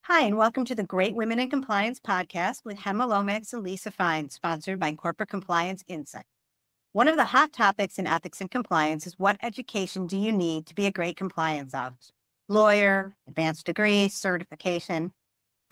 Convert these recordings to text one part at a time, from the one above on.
Hi, and welcome to the Great Women in Compliance podcast with Hema Lomax and Lisa Fine, sponsored by Corporate Compliance Insight. One of the hot topics in ethics and compliance is what education do you need to be a great compliance officer? Lawyer, advanced degree, certification.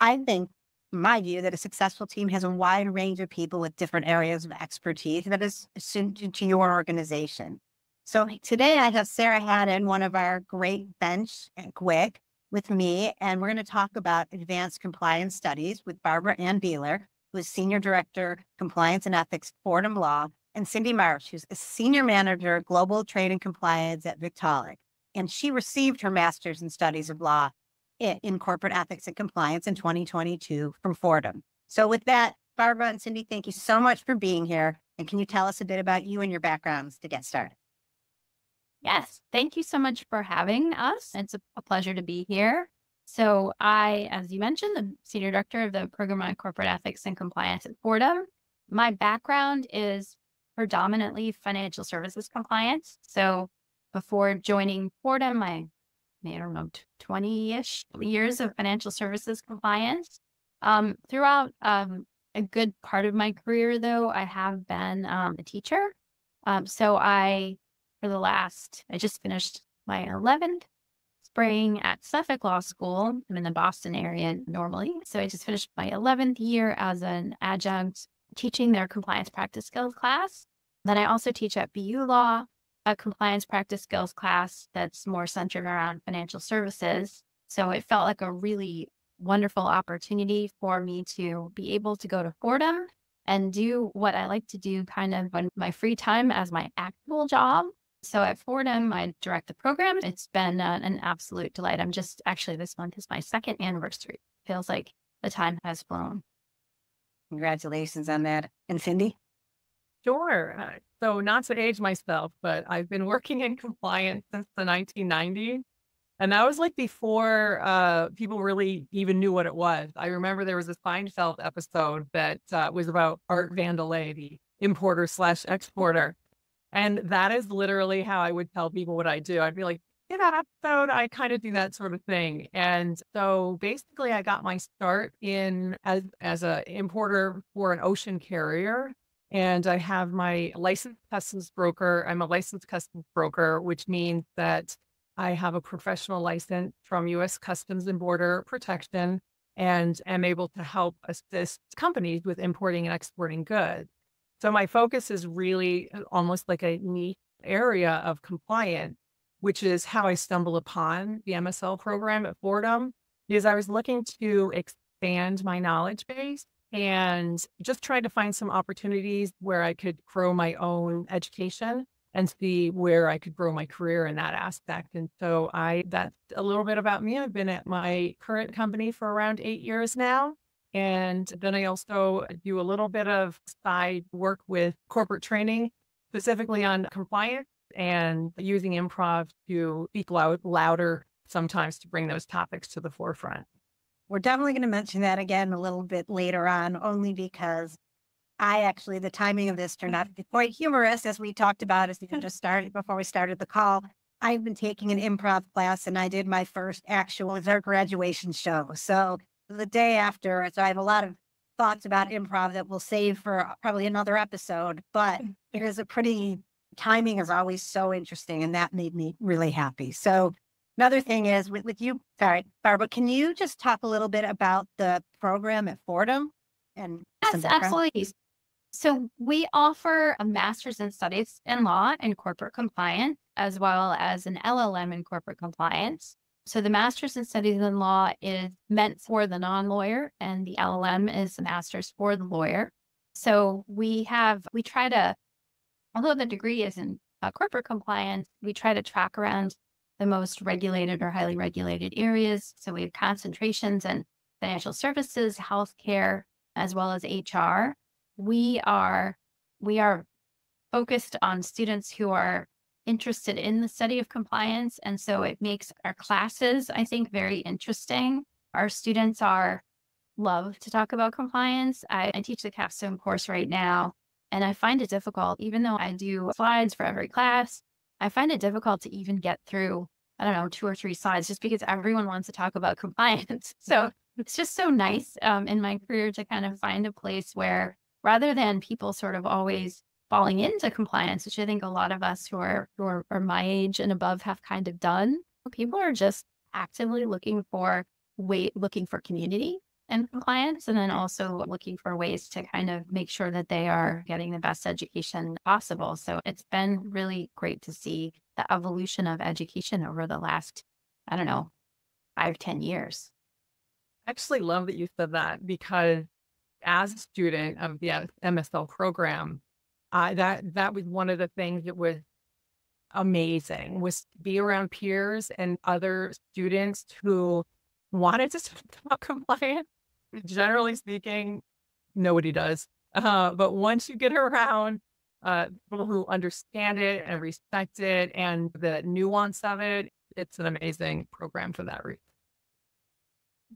I think, in my view, that a successful team has a wide range of people with different areas of expertise that is suited to your organization. So today I have Sarah Hadden, one of our great bench at GWIC, with me, and we're going to talk about advanced compliance studies with Barbara-Ann Boehler, who is Senior Director, Compliance and Ethics, Fordham Law, and Cindy Marsh, who's a Senior Manager, Global Trade and Compliance at Victaulic. And she received her Master's in Studies of Law in Corporate Ethics and Compliance in 2022 from Fordham. So with that, Barbara and Cindy, thank you so much for being here. And can you tell us a bit about you and your backgrounds to get started? Yes, thank you so much for having us. It's a pleasure to be here. So I, as you mentioned, the Senior Director of the Program on Corporate Ethics and Compliance at Fordham. My background is predominantly financial services compliance. So before joining Fordham, I don't know, 20-ish years of financial services compliance. Throughout a good part of my career, though, I have been a teacher. I just finished my 11th spring at Suffolk Law School. I'm in the Boston area normally. So I just finished my 11th year as an adjunct teaching their compliance practice skills class. Then I also teach at BU Law, a compliance practice skills class that's more centered around financial services. So it felt like a really wonderful opportunity for me to be able to go to Fordham and do what I like to do kind of in my free time as my actual job. So at Fordham, I direct the program. It's been an absolute delight. This month is my second anniversary. Feels like the time has flown. Congratulations on that. And Cindy? Sure. So not to age myself, but I've been working in compliance since the 1990s. And that was like before people really even knew what it was. I remember there was a Seinfeld episode that was about Art Vandelay, the importer/exporter. And that is literally how I would tell people what I do. I'd be like, in that episode, I kind of do that sort of thing. And so basically I got my start in as an importer for an ocean carrier. And I have my licensed customs broker. I'm a licensed customs broker, which means that I have a professional license from U.S. Customs and Border Protection and am able to help assist companies with importing and exporting goods. So my focus is really almost like a niche area of compliance, which is how I stumbled upon the MSL program at Fordham, because I was looking to expand my knowledge base and just trying to find some opportunities where I could grow my own education and see where I could grow my career in that aspect. And so that's a little bit about me. I've been at my current company for around 8 years now. And then I also do a little bit of side work with corporate training, specifically on compliance and using improv to speak louder sometimes to bring those topics to the forefront. We're definitely going to mention that again a little bit later on, only because the timing of this turned out to be quite humorous, as we talked about as we just started before we started the call. I've been taking an improv class and I did my first actual as our graduation show. So the day after, so I have a lot of thoughts about improv that we'll save for probably another episode, but it is timing is always so interesting, and that made me really happy. So another thing is with you, sorry, Barbara, can you just talk a little bit about the program at Fordham? Yes, absolutely. So we offer a Master's in Studies in Law and Corporate Compliance, as well as an LLM in Corporate Compliance. So the Master's in Studies in Law is meant for the non-lawyer, and the LLM is the Master's for the lawyer. So although the degree is in corporate compliance, we try to track around the most regulated or highly regulated areas. So we have concentrations in financial services, healthcare, as well as HR. We are focused on students who are interested in the study of compliance. And so it makes our classes, I think, very interesting. Our students love to talk about compliance. I teach the capstone course right now, and I find it difficult, even though I do slides for every class, I find it difficult to even get through, 2 or 3 slides just because everyone wants to talk about compliance. So It's just so nice in my career to kind of find a place where rather than people sort of always falling into compliance, which I think a lot of us who are my age and above have kind of done, people are just actively looking for community and compliance, and then also looking for ways to kind of make sure that they are getting the best education possible. So it's been really great to see the evolution of education over the last, I don't know, 5, 10 years. I actually love that you said that because as a student of the MSL program, that was one of the things that was amazing, was to be around peers and other students who wanted to talk about compliance. Generally speaking, nobody does. But once you get around people who understand it and respect it and the nuance of it, it's an amazing program for that reason.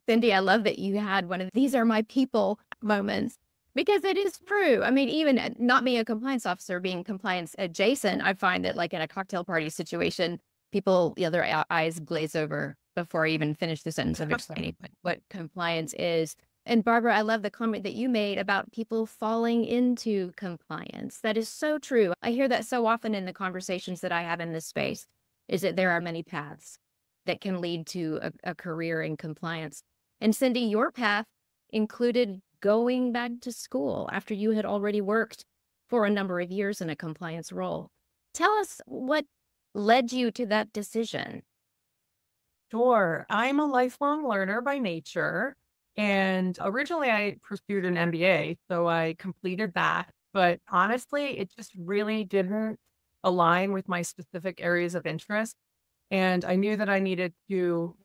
Cindy, I love that you had one of these are my people moments because it is true. I mean, even not being a compliance officer, being compliance adjacent, I find that like in a cocktail party situation, people, their eyes glaze over before I even finish the sentence of explaining what compliance is. And Barbara, I love the comment that you made about people falling into compliance. That is so true. I hear that so often in the conversations that I have in this space, is that there are many paths that can lead to a career in compliance. And Cindy, your path included going back to school after you had already worked for a number of years in a compliance role. Tell us what led you to that decision. Sure. I'm a lifelong learner by nature. And originally I pursued an MBA, so I completed that. But honestly, it just really didn't align with my specific areas of interest. And I knew that I needed to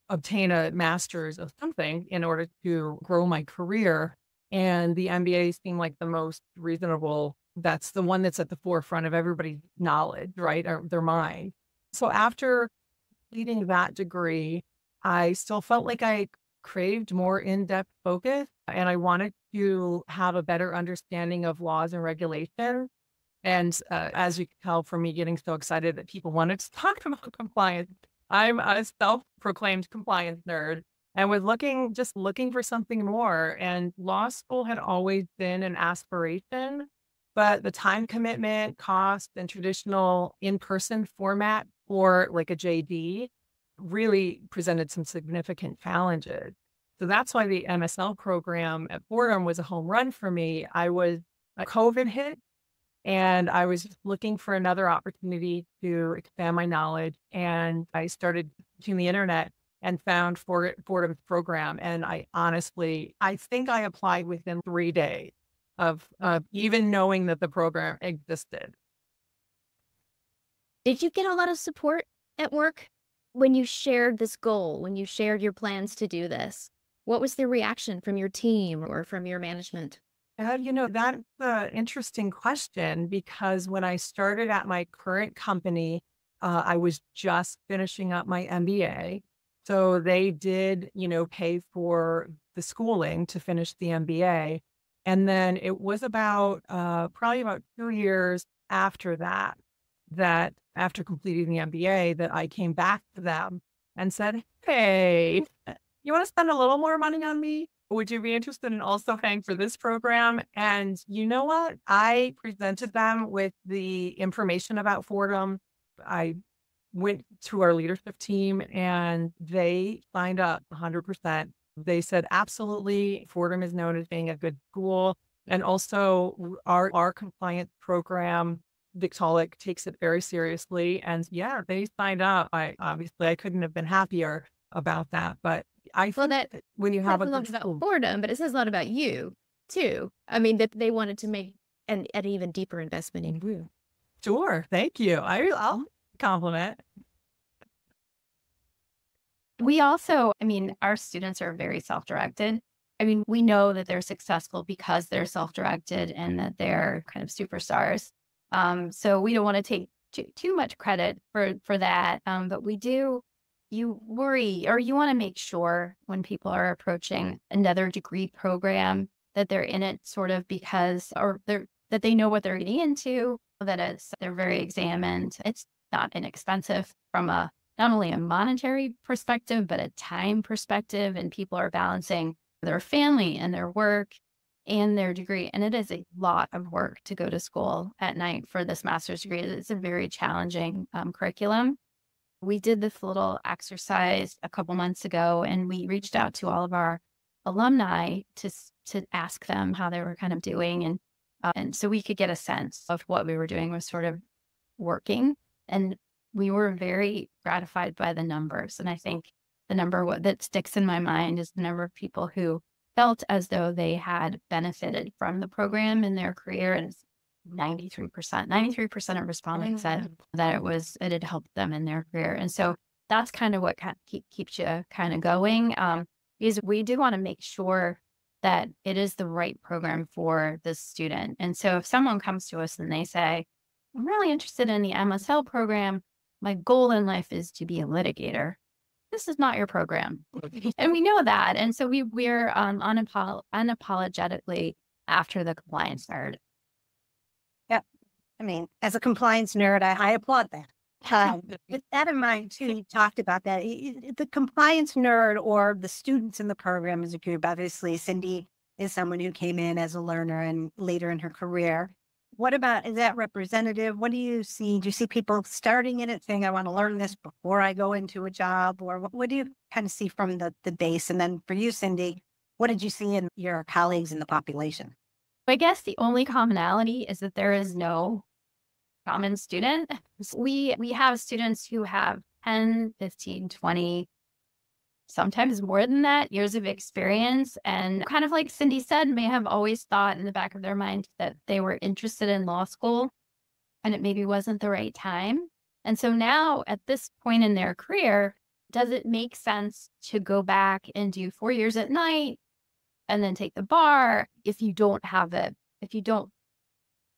obtain a master's of something in order to grow my career. And the MBA seemed like the most reasonable. That's the one that's at the forefront of everybody's knowledge, right? Or their mind. So after completing that degree, I still felt like I craved more in-depth focus and I wanted to have a better understanding of laws and regulations. And as you can tell from me getting so excited that people wanted to talk about compliance, I'm a self-proclaimed compliance nerd and was just looking for something more. And law school had always been an aspiration, but the time commitment, cost, and traditional in-person format for like a JD really presented some significant challenges. So that's why the MSL program at Fordham was a home run for me. COVID hit and I was just looking for another opportunity to expand my knowledge. And I started using the internet and found Fordham's program. And I think I applied within 3 days of even knowing that the program existed. Did you get a lot of support at work when you shared this goal, when you shared your plans to do this? What was the reaction from your team or from your management? That's an interesting question because when I started at my current company, I was just finishing up my MBA. So they did, pay for the schooling to finish the MBA. And then it was probably about 2 years after that after completing the MBA, that I came back to them and said, hey, you want to spend a little more money on me? Would you be interested in also paying for this program? And you know what? I presented them with the information about Fordham. I went to our leadership team and they signed up 100%. They said, absolutely, Fordham is known as being a good school. And also our compliance program, Victaulic, takes it very seriously. And yeah, they signed up. I couldn't have been happier about that. But I think that when you have a lot about Fordham, but it says a lot about you too. I mean, that they wanted to make an even deeper investment in you. Sure. Thank you. I'll compliment. We also, our students are very self-directed. We know that they're successful because they're self-directed and that they're kind of superstars. So we don't want to take too much credit for that. But you worry or you want to make sure when people are approaching another degree program that they're in it sort of because, or that they know what they're getting into, that they're very examined. It's not inexpensive from an not only a monetary perspective, but a time perspective. And people are balancing their family and their work and their degree. And it is a lot of work to go to school at night for this master's degree. It's a very challenging curriculum. We did this little exercise a couple months ago, and we reached out to all of our alumni to ask them how they were kind of doing. And so we could get a sense of what we were doing was sort of working. And we were very gratified by the numbers. And I think the number that sticks in my mind is the number of people who felt as though they had benefited from the program in their career. And it's 93%. 93% of respondents said that it had helped them in their career. And so that's kind of what keeps you kind of going. Because we do want to make sure that it is the right program for the student. And so if someone comes to us and they say, I'm really interested in the MSL program, my goal in life is to be a litigator, this is not your program. And we know that. And so we're unapologetically after the compliance nerd. Yeah. I mean, as a compliance nerd, I applaud that. With that in mind, too, you talked about that. The compliance nerd or the students in the program as a group, obviously, Cindy is someone who came in as a learner and later in her career. What about, is that representative? What do you see? Do you see people starting in it saying, I want to learn this before I go into a job? Or what do you kind of see from the base? And then for you, Cindy, what did you see in your colleagues in the population? I guess the only commonality is that there is no common student. We have students who have 10, 15, 20, sometimes more than that, years of experience. And kind of like Cindy said, may have always thought in the back of their mind that they were interested in law school and it maybe wasn't the right time. And so now at this point in their career, does it make sense to go back and do 4 years at night and then take the bar if you don't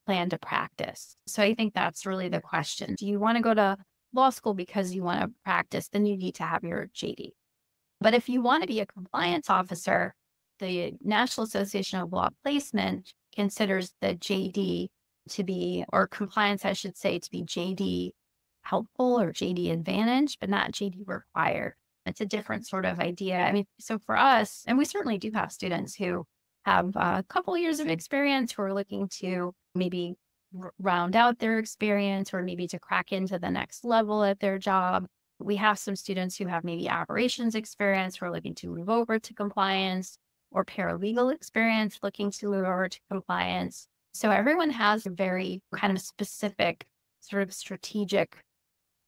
plan to practice? So I think that's really the question. Do you want to go to law school because you want to practice? Then you need to have your JD. But if you want to be a compliance officer, the National Association of Law Placement considers the JD to be, or compliance, I should say, to be JD helpful or JD advantage, but not JD required. It's a different sort of idea. I mean, so for us, and we certainly do have students who have a couple years of experience who are looking to maybe round out their experience or maybe to crack into the next level at their job. We have some students who have maybe operations experience who are looking to move over to compliance, or paralegal experience looking to move over to compliance. So everyone has a very kind of specific sort of strategic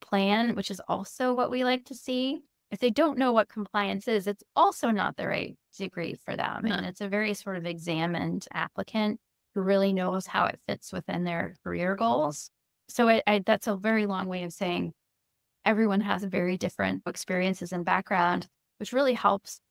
plan, which is also what we like to see. If they don't know what compliance is, it's also not the right degree for them. And it's a very sort of examined applicant who really knows how it fits within their career goals. So that's a very long way of saying everyone has very different experiences and background, which really helps.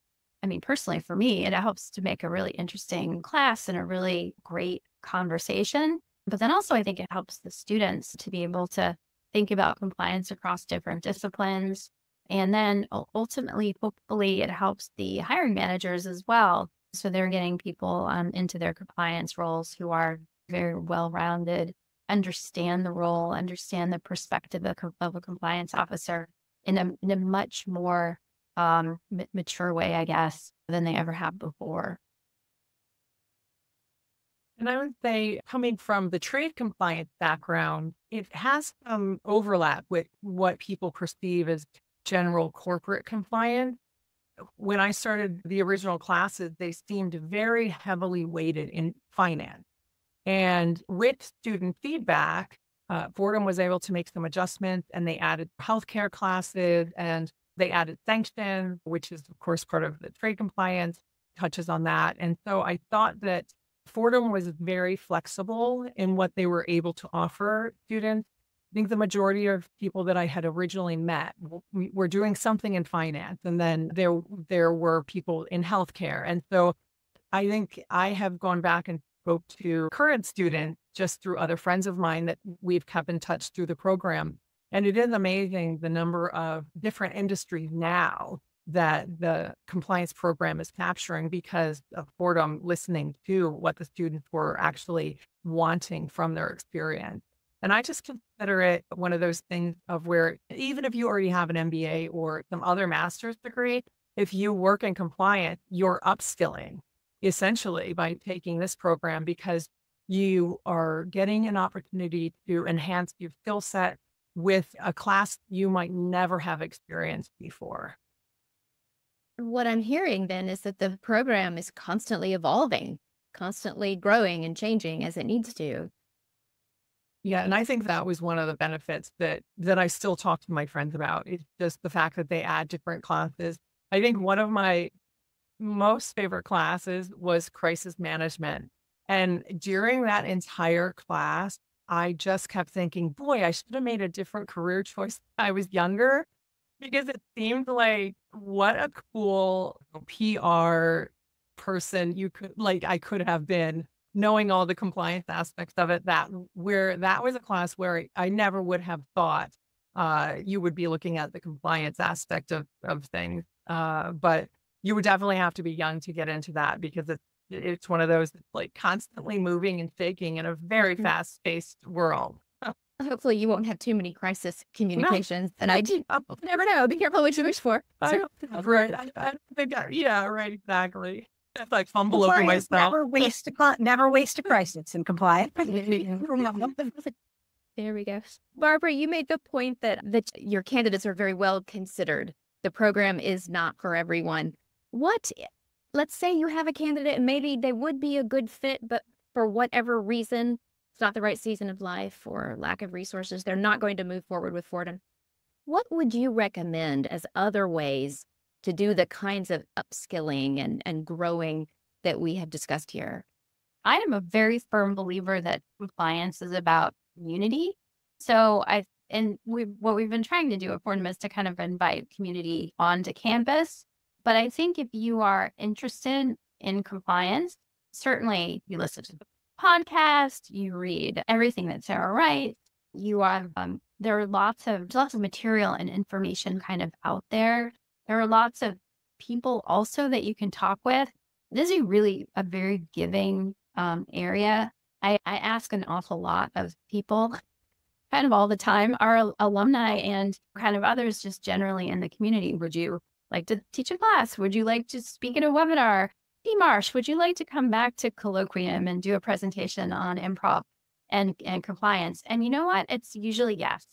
I mean, personally, for me, it helps to make a really interesting class and a really great conversation. But then also, I think it helps the students to be able to think about compliance across different disciplines. And then ultimately, hopefully, it helps the hiring managers as well. So they're getting people into their compliance roles who are very well-rounded, understand the role, understand the perspective of a compliance officer in a much more mature way, I guess, than they ever have before. And I would say, coming from the trade compliance background, it has some overlap with what people perceive as general corporate compliance. When I started the original classes, they seemed very heavily weighted in finance. And with student feedback, Fordham was able to make some adjustments, and they added healthcare classes and they added sanctions, which is, of course, part of the trade compliance, touches on that. And so I thought that Fordham was very flexible in what they were able to offer students. I think the majority of people that I had originally met were doing something in finance, and then there were people in healthcare. And so I think I have gone back and spoke to current students just through other friends of mine that we've kept in touch through the program. And it is amazing the number of different industries now that the compliance program is capturing because of Fordham listening to what the students were actually wanting from their experience. And I just consider it one of those things of where even if you already have an MBA or some other master's degree, if you work in compliance, you're upskilling essentially by taking this program because you are getting an opportunity to enhance your skill set with a class you might never have experienced before. What I'm hearing then is that the program is constantly evolving, constantly growing and changing as it needs to. Yeah, and I think that was one of the benefits that I still talk to my friends about. It's just the fact that they add different classes. I think one of my most favorite classes was crisis management. And during that entire class, I just kept thinking, boy, I should have made a different career choice when I was younger because it seemed like what a cool PR person I could have been knowing all the compliance aspects of it, that was a class where I never would have thought you would be looking at the compliance aspect of things. But you would definitely have to be young to get into that because it's one of those that's like constantly moving and shaking in a very fast-paced world. Hopefully you won't have too many crisis communications. And I do never know. Be careful what you wish for. Right. I think, yeah, right, exactly. It's like fumble over myself. Never waste a crisis in compliance. There we go. Barbara, you made the point that your candidates are very well considered. The program is not for everyone. Let's say you have a candidate and maybe they would be a good fit, but for whatever reason, it's not the right season of life or lack of resources, they're not going to move forward with Fordham. What would you recommend as other ways to do the kinds of upskilling and growing that we have discussed here? I am a very firm believer that compliance is about community. So what we've been trying to do at Fordham is to kind of invite community onto campus. But I think if you are interested in compliance, certainly you listen to the podcast, you read everything that Sarah writes. There are lots of material and information kind of out there. There are lots of people also that you can talk with. This is really a very giving area. I ask an awful lot of people kind of all the time, our alumni and kind of others just generally in the community. Would you like to teach a class? Would you like to speak in a webinar? Hey, Marsh, would you like to come back to colloquium and do a presentation on improv and compliance? And you know what? It's usually yes.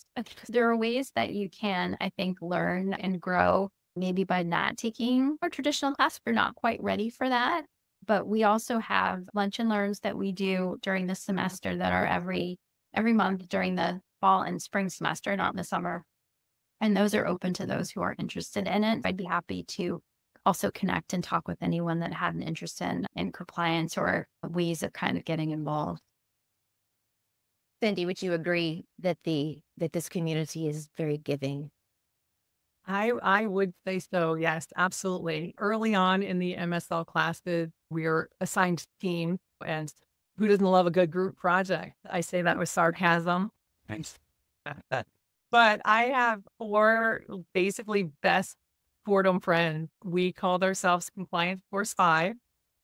There are ways that you can, I think, learn and grow, maybe by not taking a traditional class if you're not quite ready for that. But we also have lunch and learns that we do during the semester that are every month during the fall and spring semester, not in the summer. And those are open to those who are interested in it. I'd be happy to also connect and talk with anyone that had an interest in compliance or ways of kind of getting involved. Cindy, would you agree that this community is very giving? I would say so. Yes, absolutely. Early on in the MSL classes, we are assigned teams, and who doesn't love a good group project? I say that with sarcasm. Thanks. But I have 4 basically best Fordham friends. We called ourselves Compliance Force 5.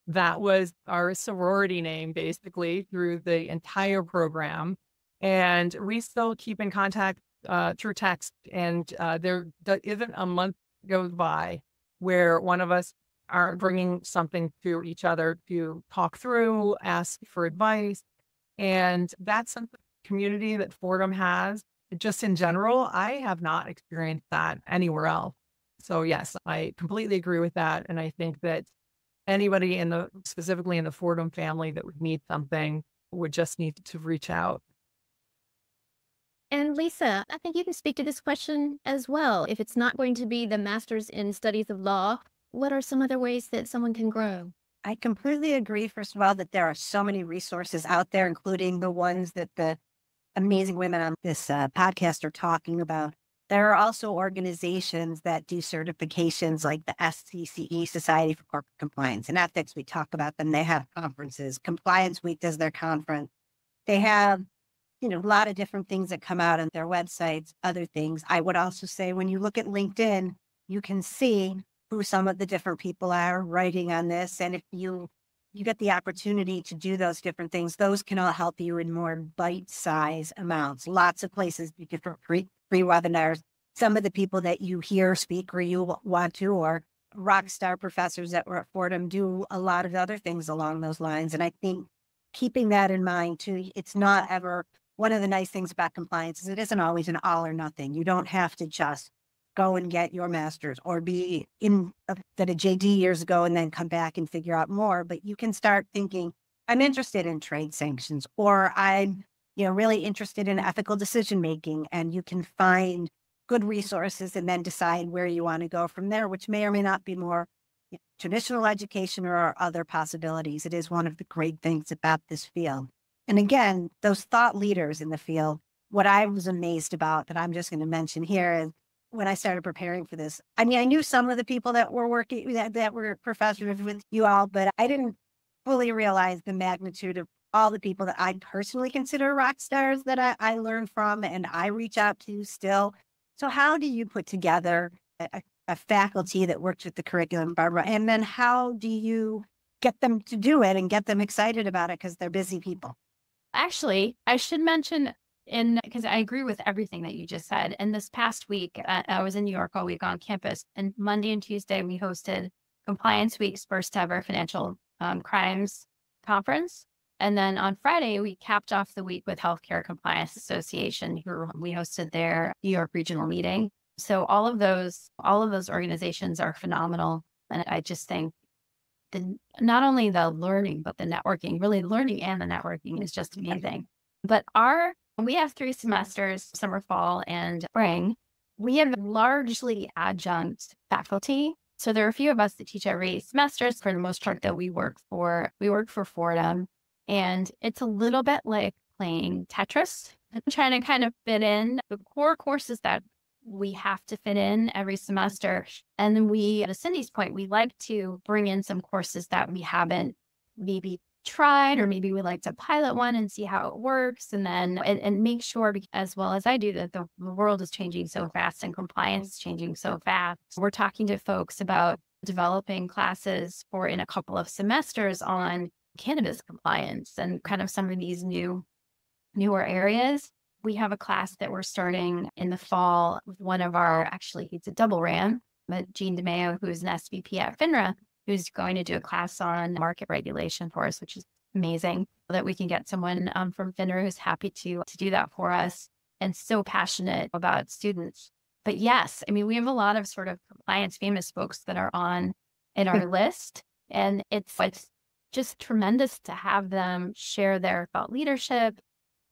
That was our sorority name basically through the entire program. And we still keep in contact through text. And there isn't a month goes by where one of us are bringing something to each other to talk through, ask for advice. And that's something community that Fordham has. Just in general, I have not experienced that anywhere else. So yes, I completely agree with that. And I think that anybody specifically in the Fordham family that would need something would just need to reach out. And Lisa, I think you can speak to this question as well. If it's not going to be the master's in studies of law, what are some other ways that someone can grow? I completely agree, first of all, that there are so many resources out there, including the ones that the amazing women on this podcast are talking about. There are also organizations that do certifications like the SCCE, Society for Corporate Compliance and Ethics. We talk about them. They have conferences. Compliance Week does their conference. They have, a lot of different things that come out on their websites, other things. I would also say when you look at LinkedIn, you can see who some of the different people are writing on this. And if you you get the opportunity to do those different things. Those can all help you in more bite-size amounts. Lots of places you get free webinars. Some of the people that you hear speak or you want to, or rock star professors that were at Fordham, do a lot of other things along those lines. And I think keeping that in mind too, it's not ever, one of the nice things about compliance is it isn't always an all or nothing. You don't have to just go and get your master's or be in a JD years ago and then come back and figure out more. But you can start thinking, I'm interested in trade sanctions, or I'm, really interested in ethical decision making, and you can find good resources and then decide where you want to go from there, which may or may not be more traditional education or other possibilities. It is one of the great things about this field. And again, those thought leaders in the field, what I was amazed about that I'm just going to mention here is when I started preparing for this, I knew some of the people that were working, that were professors with you all, but I didn't fully realize the magnitude of all the people that I personally consider rock stars that I learned from and I reach out to still. So how do you put together a faculty that works with the curriculum, Barbara? And then how do you get them to do it and get them excited about it because they're busy people? Actually, I should mention, because I agree with everything that you just said. And this past week, I was in New York all week on campus, and Monday and Tuesday we hosted Compliance Week's first ever financial crimes conference. And then on Friday, we capped off the week with Healthcare Compliance Association, who we hosted their New York regional meeting. So all of those organizations are phenomenal. And I just think not only the learning, but the networking, really learning and the networking is just amazing. But we have 3 semesters, summer, fall, and spring. We have largely adjunct faculty. So there are a few of us that teach every semester. For the most part that we work for Fordham. And it's a little bit like playing Tetris, trying to kind of fit in the core courses that we have to fit in every semester. And then to Cindy's point, we like to bring in some courses that we haven't maybe tried, or maybe we like to pilot one and see how it works. And then and make sure, as well as I do, that the world is changing so fast and compliance is changing so fast. We're talking to folks about developing classes in a couple of semesters on cannabis compliance and kind of some of these newer areas. We have a class that we're starting in the fall with one of he's a double RAM, but Jean DeMeo, who is an SVP at FINRA, who's going to do a class on market regulation for us, which is amazing that we can get someone from FINRA who's happy to do that for us and so passionate about students. But yes, we have a lot of sort of compliance famous folks that are in our list, and it's just tremendous to have them share their thought leadership,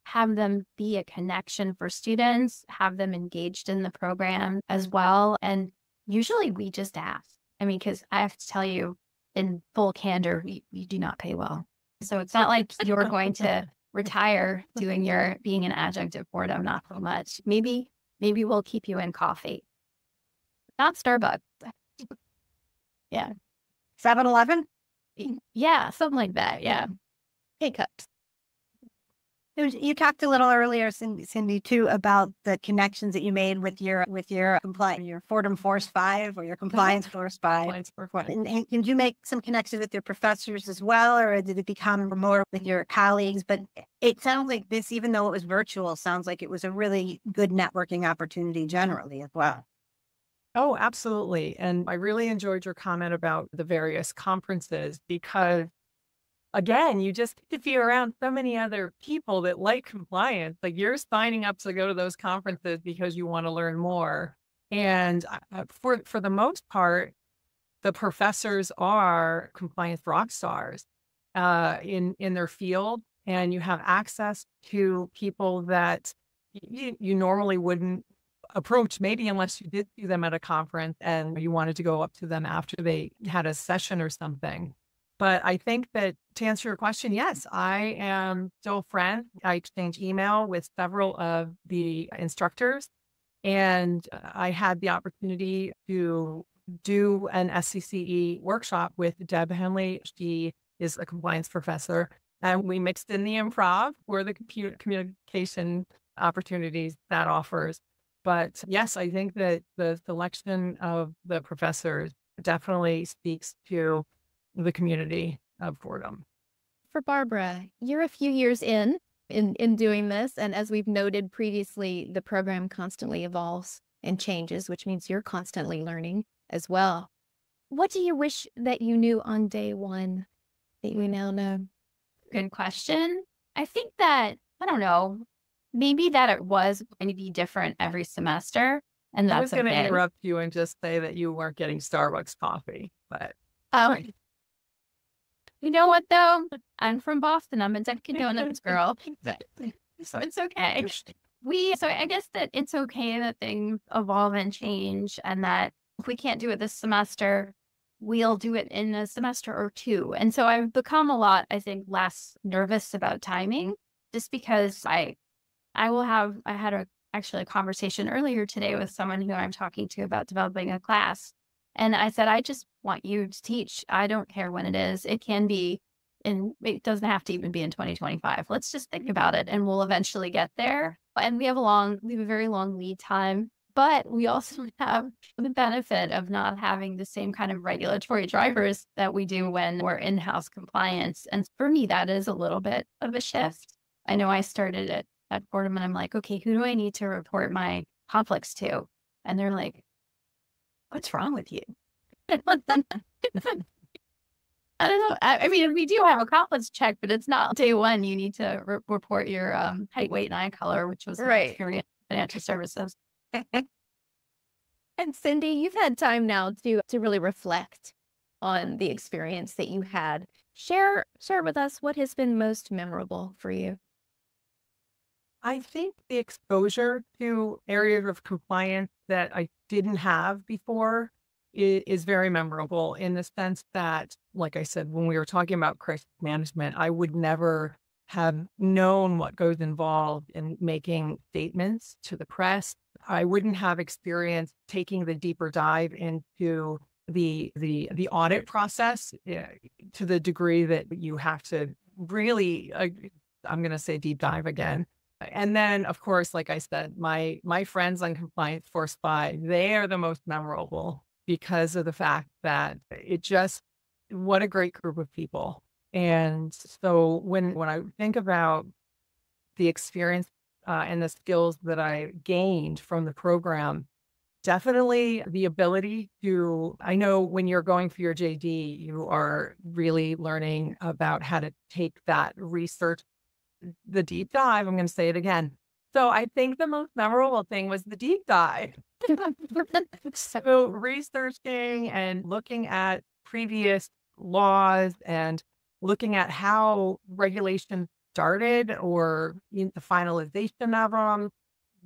have them be a connection for students, have them engaged in the program as well. And usually we just ask. Because I have to tell you, in full candor, we do not pay well. So it's not like you're going to retire being an adjunct at Fordham, not so much. Maybe we'll keep you in coffee. Not Starbucks. Yeah. 7-Eleven? Yeah, something like that. Yeah. K-cups. You talked a little earlier, Cindy, too, about the connections that you made with your compliance, your Fordham Force 5 or your Compliance Force 5. And did you make some connections with your professors as well, or did it become more with your colleagues? But it sounds like this, even though it was virtual, sounds like it was a really good networking opportunity generally as well. Oh, absolutely. And I really enjoyed your comment about the various conferences because, again, you just get to be around so many other people that like compliance. Like, you're signing up to go to those conferences because you want to learn more. And for the most part, the professors are compliance rock stars in their field, and you have access to people that you normally wouldn't approach, maybe unless you did see them at a conference and you wanted to go up to them after they had a session or something. But I think that to answer your question, yes, I am still friends. I exchange email with several of the instructors, and I had the opportunity to do an SCCE workshop with Deb Henley. She is a compliance professor, and we mixed in the improv for the communication opportunities that offers. But yes, I think that the selection of the professors definitely speaks to the community of Fordham. For Barbara, you're a few years in doing this. And as we've noted previously, the program constantly evolves and changes, which means you're constantly learning as well. What do you wish that you knew on day one that you now know? Good question. I think that, I don't know, maybe that it was going to be different every semester. And I that's was going to okay. interrupt you and just say that you weren't getting Starbucks coffee, but Oh, you know what though? I'm from Boston. I'm a Dunkin' Donuts girl. So it's okay. So I guess that it's okay that things evolve and change, and that if we can't do it this semester, we'll do it in a semester or two. And so I've become a lot, I think, less nervous about timing, just because I had actually a conversation earlier today with someone who I'm talking to about developing a class. And I said, I just want you to teach. I don't care when it is. It can be it doesn't have to even be in 2025. Let's just think about it and we'll eventually get there. And we have a very long lead time, but we also have the benefit of not having the same kind of regulatory drivers that we do when we're in-house compliance. And for me, that is a little bit of a shift. I know I started at Fordham and I'm like, okay, who do I need to report my conflicts to? And they're like, what's wrong with you? I don't know. I mean, we do have a conflicts check, but it's not day one. You need to report your height, weight, and eye color, which was Right. experience in financial services. And Cindy, you've had time now to really reflect on the experience that you had. Share with us what has been most memorable for you. I think the exposure to areas of compliance that I didn't have before is very memorable, in the sense that, like I said, when we were talking about crisis management, I would never have known what goes involved in making statements to the press. I wouldn't have experienced taking the deeper dive into the audit process to the degree that you have to really, I'm going to say deep dive again. And then, of course, like I said, my friends on Compliance Force 5, they are the most memorable because of the fact that what a great group of people. And so when I think about the experience and the skills that I gained from the program, definitely the ability to, I know when you're going for your JD, you are really learning about how to take that research, the deep dive. I'm going to say it again. So I think the most memorable thing was the deep dive. So researching and looking at previous laws and looking at how regulations started, or the finalization of them,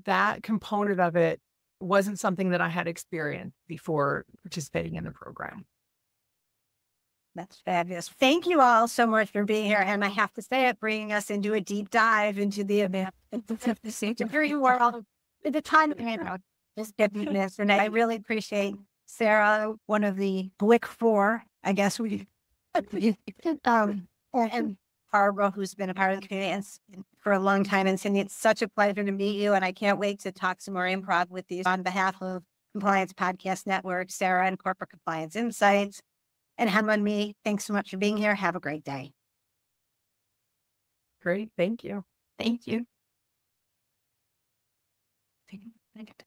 that component of it wasn't something that I had experienced before participating in the program. That's fabulous. Thank you all so much for being here. And I have to say it, bringing us into a deep dive into the event, the security world, the time of this business. And I really appreciate Sarah, one of the Blick Four, I guess and Barbara, who's been a part of the community for a long time. And Cindy, it's such a pleasure to meet you. And I can't wait to talk some more improv with you on behalf of Compliance Podcast Network, Sarah and Corporate Compliance Insights. And Hem and me, thanks so much for being here. Have a great day. Great. Thank you. Thank you. Thank you.